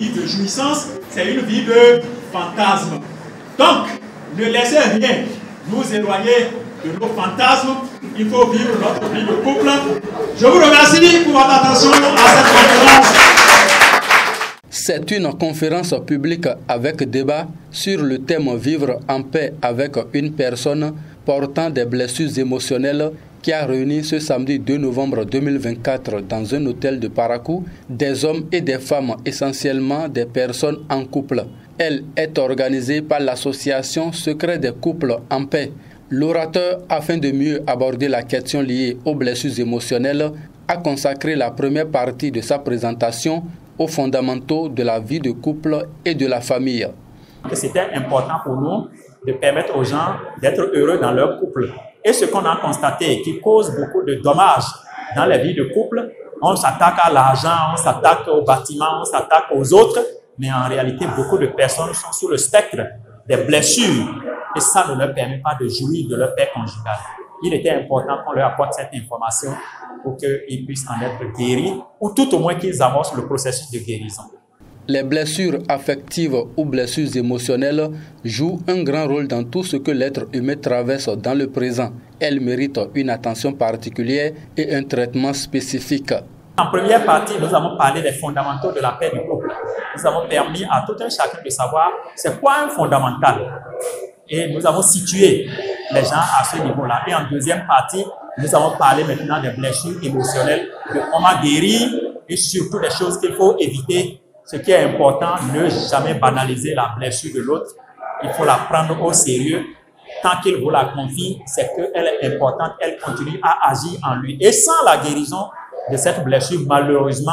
vie de jouissance, c'est une vie de fantasme. Donc, ne laissez rien nous éloigner de nos fantasmes. Il faut vivre notre vie de couple. Je vous remercie pour votre attention à cette conférence. C'est une conférence publique avec débat sur le thème Vivre en paix avec une personne portant des blessures émotionnelles qui a réuni ce samedi 2 novembre 2024 dans un hôtel de Parakou des hommes et des femmes, essentiellement des personnes en couple. Elle est organisée par l'association Secret des couples en paix. L'orateur, afin de mieux aborder la question liée aux blessures émotionnelles, a consacré la première partie de sa présentation aux fondamentaux de la vie de couple et de la famille. C'était important pour nous de permettre aux gens d'être heureux dans leur couple. Et ce qu'on a constaté qui cause beaucoup de dommages dans la vie de couple, on s'attaque à l'argent, on s'attaque aux bâtiments, on s'attaque aux autres, mais en réalité, beaucoup de personnes sont sous le spectre des blessures et ça ne leur permet pas de jouir de leur paix conjugale. Il était important qu'on leur apporte cette information pour qu'ils puissent en être guéris ou tout au moins qu'ils amorcent le processus de guérison. Les blessures affectives ou blessures émotionnelles jouent un grand rôle dans tout ce que l'être humain traverse dans le présent. Elles méritent une attention particulière et un traitement spécifique. En première partie, nous avons parlé des fondamentaux de la paix du couple. Nous avons permis à tout un chacun de savoir c'est quoi un fondamental. Et nous avons situé les gens à ce niveau-là. Et en deuxième partie, nous avons parlé maintenant des blessures émotionnelles, de comment guérir et surtout des choses qu'il faut éviter. Ce qui est important, ne jamais banaliser la blessure de l'autre. Il faut la prendre au sérieux. Tant qu'il vous la confie, c'est qu'elle est importante, elle continue à agir en lui. Et sans la guérison de cette blessure, malheureusement,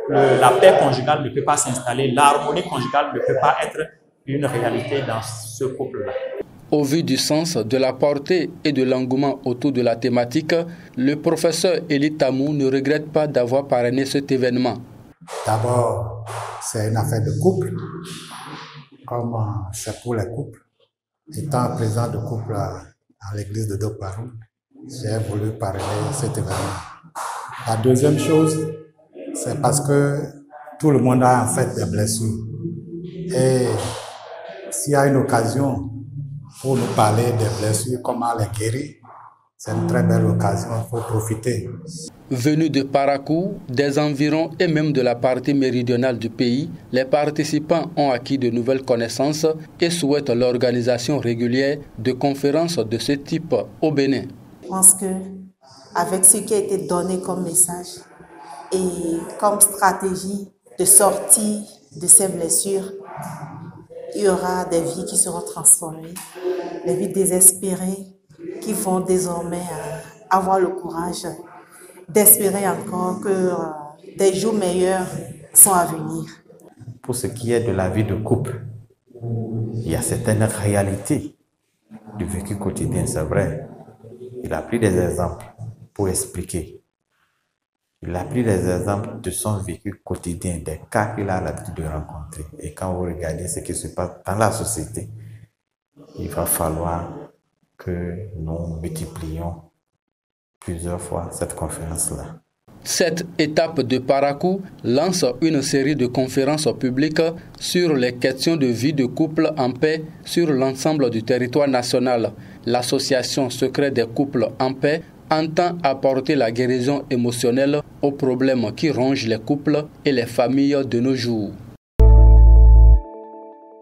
la paix conjugale ne peut pas s'installer, l'harmonie conjugale ne peut pas être une réalité dans ce couple-là. Au vu du sens, de la portée et de l'engouement autour de la thématique, le professeur Élie Tamou ne regrette pas d'avoir parrainé cet événement. D'abord, c'est une affaire de couple, comme c'est pour les couples. Étant président de couple à l'église de Doparou, j'ai voulu parrainer cet événement. La deuxième chose, c'est parce que tout le monde a en fait des blessures. Et s'il y a une occasion pour nous parler des blessures, comment les guérir, c'est une très belle occasion, il faut profiter. Venus de Parakou, des environs et même de la partie méridionale du pays, les participants ont acquis de nouvelles connaissances et souhaitent l'organisation régulière de conférences de ce type au Bénin. Je pense qu'avec ce qui a été donné comme message et comme stratégie de sortie de ces blessures, il y aura des vies qui seront transformées, des vies désespérées qui vont désormais avoir le courage d'espérer encore que des jours meilleurs sont à venir. Pour ce qui est de la vie de couple, il y a certaines réalités du vécu quotidien, c'est vrai. Il a pris des exemples pour expliquer. Il a pris des exemples de son vécu quotidien, des cas qu'il a l'habitude de rencontrer. Et quand vous regardez ce qui se passe dans la société, il va falloir que nous multiplions plusieurs fois cette conférence-là. Cette étape de Parakou lance une série de conférences publiques sur les questions de vie de couple en paix sur l'ensemble du territoire national. L'association Secret des couples en paix entend apporter la guérison émotionnelle aux problèmes qui rongent les couples et les familles de nos jours.